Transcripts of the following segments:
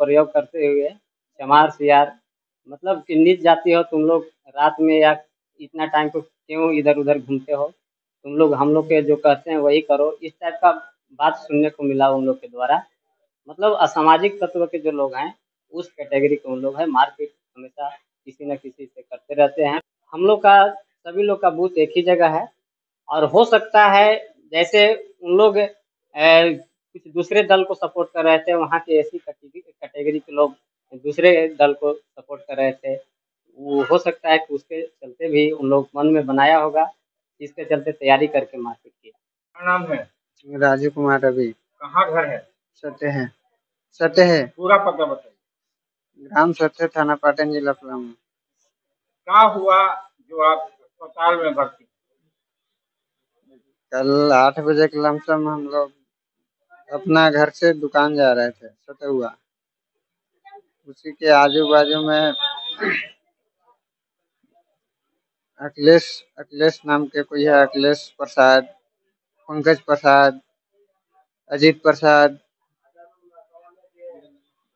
प्रयोग करते हुए चमार सियार मतलब कि नीच जाती हो तुम लोग रात में, या इतना टाइम को क्यों इधर उधर घूमते हो, तुम लोग हम लोग के जो कहते हैं वही करो, इस टाइप का बात सुनने को मिला उन लोग के द्वारा। मतलब असामाजिक तत्व के जो लोग हैं उस कैटेगरी के उन लोग हैं, मारपीट हमेशा किसी न किसी से करते रहते हैं। हम लोग का सभी लोग का बूथ एक ही जगह है, और हो सकता है जैसे उन लोग कुछ दूसरे दल को सपोर्ट कर रहे थे, वहाँ के ऐसी कैटेगरी के लोग दूसरे दल को सपोर्ट कर रहे थे, वो हो सकता है कि उसके चलते भी उन लोग मन में बनाया होगा, इसके चलते तैयारी करके मारपीट किया। क्या नाम है? राजीव कुमार रवि। कहाँ घर है? सत्य है। पूरा पता बताइए। ग्राम सत्य, थाना पाटन, जिला पलामू। क्या हुआ जो आप अस्पताल में भर्ती? कल 8 बजे के लमसम हम लोग अपना घर से दुकान जा रहे थे सतहुआ। उसी के आजू बाजू में अखिलेश नाम के कोई है, अखिलेश प्रसाद, पंकज प्रसाद, अजीत प्रसाद,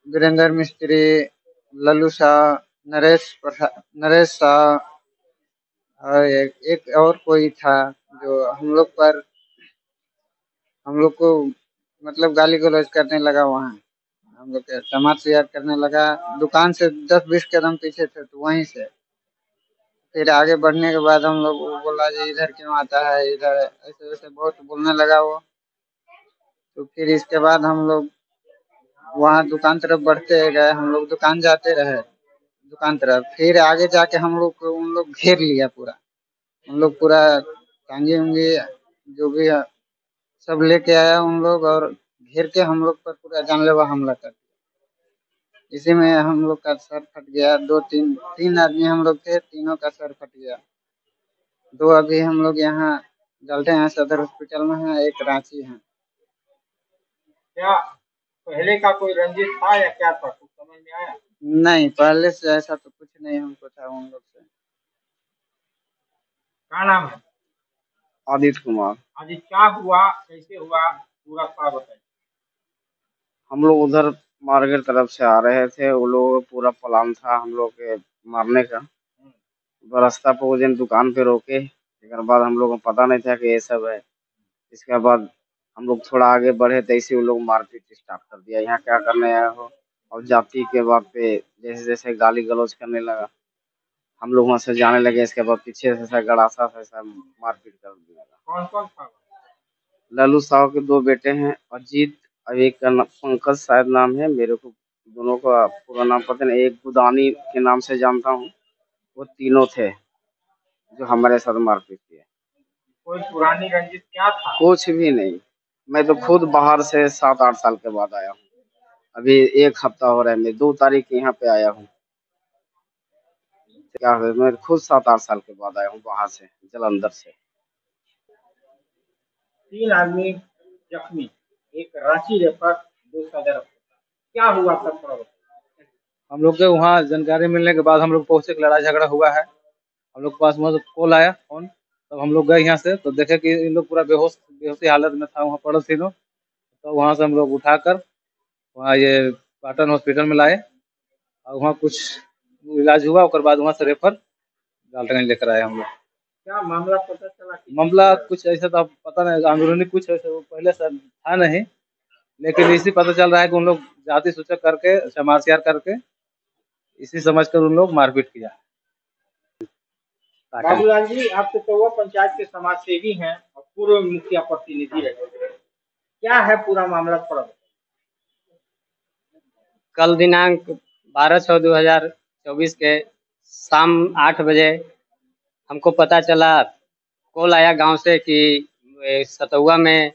वीरेंद्र मिस्त्री, लल्लू शाह, नरेश शाह, और एक और कोई था जो हम लोग को मतलब गाली गलौज करने लगा। वहाँ हम लोग के समाज शेयर करने लगा। दुकान से 10-20 कदम पीछे थे, तो वहीं से फिर आगे बढ़ने के बाद हम लोग, वो बोला जी इधर क्यों आता है, इधर ऐसे वैसे बहुत बोलने लगा वो। तो फिर इसके बाद हम लोग वहाँ दुकान तरफ बढ़ते गए, हम लोग दुकान जाते रहे दुकान तरफ। फिर आगे जाके हम लोग को उन लोग घेर लिया पूरा। उन लोग पूरा टांगे उंगे जो भी है सब लेके आया उन लोग, और घेर के हम लोग पर पूरा जानलेवा हमला कर दिया। इसी में हम लोग का सर फट गया। तीन आदमी हम लोग थे, तीनों का सर फट गया। 2 अभी हम लोग यहाँ डालते हैं सदर हॉस्पिटल में है, एक रांची है। क्या पहले का कोई रंजिश था या क्या था, कुछ समझ में आया? नहीं, पहले से ऐसा तो कुछ नहीं हमको था उन लोग से। क्या नाम है? आदित्य कुमार। आज क्या हुआ, कैसे हुआ, पूरा था बताइए। हम लोग उधर मार्केट तरफ से आ रहे थे, वो लोग पूरा प्लान था हम लोग के मारने का। रास्ता पे वो दिन दुकान पे रोके, एक बाद हम लोग को पता नहीं था कि ये सब है। इसके बाद हम लोग थोड़ा आगे बढ़े तो ऐसे वो लोग मारपीट स्टार्ट कर दिया, यहाँ क्या करने आए हो, और जाति के बात पे जैसे जैसे गाली गलौज करने लगा। हम लोग वहाँ से जाने लगे, इसके बाद पीछे से ऐसा गड़ासा से ऐसा मारपीट कर दिया। कौन कौन था? लल्लू साहब के 2 बेटे हैं, अजीत और एक का पंकज शायद नाम है, मेरे को दोनों का पूरा नाम पता नहीं। एक गुदानी के नाम से जानता हूँ। वो तीनों थे जो हमारे साथ मारपीट किए। कोई पुरानी रंजिश क्या था? कुछ भी नहीं। मैं तो खुद बाहर से 7-8 साल के बाद आया हूँ। अभी 1 हफ्ता हो रहा है, मैं 2 तारीख यहाँ पे आया हूँ। क्या है, मैं खुद 7-8 साल के बाद आया हूँ बाहर से, जलंधर से। 3 आदमी जख्मी, एक रांची रेफर, 2 सदर। क्या हुआ सब थोड़ा बताइए। हम लोग के वहाँ जानकारी मिलने के बाद हम लोग पहुंचे कि लड़ाई झगड़ा हुआ है। हम लोग के पास वहाँ से कॉल आया फोन, तब हम लोग गए यहाँ से, तो देखे कि इन लोग पूरा बेहोशी हालत में था वहाँ पड़े तीनों। तो वहाँ से हम लोग उठाकर वहाँ ये पाटन हॉस्पिटल में लाए, और वहाँ कुछ इलाज हुआ। उसके बाद वहाँ से रेफर डाल्टनगंज लेकर आए हम लोग। क्या मामला पता चला? मामला कुछ ऐसा तो पता नहीं, अंदरूनी कुछ ऐसा वो पहले से था नहीं, लेकिन इसी पता चल रहा है कि उन लोग जाति सूचक करके समाचार करके इसी समझकर उन लोग मारपीट किया। बाबूलाल जी, आप तो वो पंचायत के समाज सेवी हैं और पूर्व मुखिया प्रतिनिधि है, क्या है पूरा मामला थोड़ा? कल दिनांक 12/6/2024 के शाम 8 बजे हमको पता चला, कॉल आया गांव से कि सतहुआ में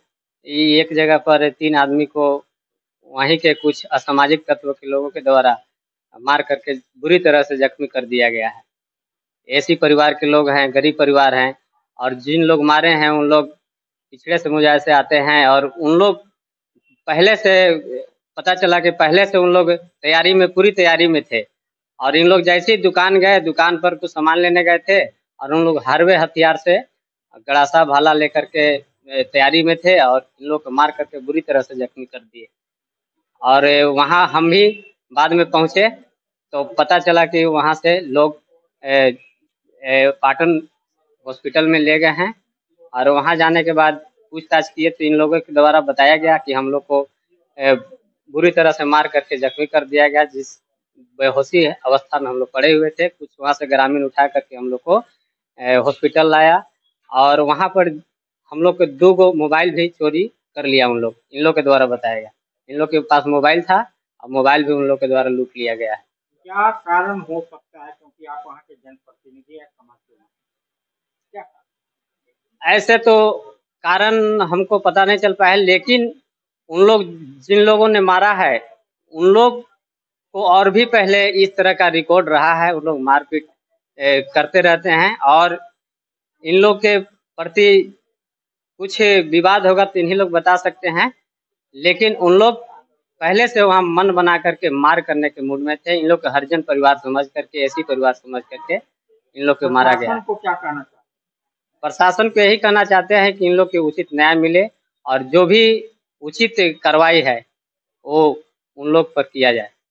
एक जगह पर 3 आदमी को वहीं के कुछ असामाजिक तत्व के लोगों के द्वारा मार करके बुरी तरह से जख्मी कर दिया गया है। ऐसी परिवार के लोग हैं, गरीब परिवार हैं, और जिन लोग मारे हैं उन लोग पिछड़े समुदाय से आते हैं, और उन लोग पहले से पता चला कि पहले से उन लोग तैयारी में, पूरी तैयारी में थे, और इन लोग जैसे ही दुकान गए, दुकान पर कुछ सामान लेने गए थे, और उन लोग हार्वे हथियार से गड़ासा भाला लेकर के तैयारी में थे, और इन लोग को मार करके बुरी तरह से जख्मी कर दिए। और वहाँ हम भी बाद में पहुंचे तो पता चला कि वहां से लोग पाटन हॉस्पिटल में ले गए हैं। और वहां जाने के बाद पूछताछ किए तो इन लोगों के द्वारा बताया गया कि हम लोग को बुरी तरह से मार करके जख्मी कर दिया गया, जिस बेहोशी अवस्था में हम लोग पड़े हुए थे। कुछ वहां से ग्रामीण उठा करके हम लोग को हॉस्पिटल लाया और वहां पर हम लोग के 2 गो मोबाइल भी चोरी कर लिया उन लोग, इन लोग के द्वारा बताया गया। इन लोग के पास मोबाइल था और मोबाइल भी उन लोग के द्वारा लूट लिया गया है। क्या कारण हो सकता है, क्योंकि आप वहाँ के जनप्रतिनिधि हैं समाज के, क्या ऐसे तो कारण हमको पता नहीं चल पाया है, लेकिन उन लोग जिन लोगों ने मारा है उन लोग को और भी पहले इस तरह का रिकॉर्ड रहा है। उन लोग मारपीट करते रहते हैं और इन लोग के प्रति कुछ विवाद होगा तो इन्हीं लोग बता सकते हैं, लेकिन उन लोग पहले से वहाँ मन बना करके मार करने के मूड में थे। इन लोग का हरिजन परिवार समझ करके, ऐसी परिवार समझ करके इन लोग को मारा गया। प्रशासन को क्या कहना चाहते हैं? प्रशासन को यही कहना चाहते हैं कि इन लोग के उचित न्याय मिले और जो भी उचित कार्रवाई है वो उन लोग पर किया जाए।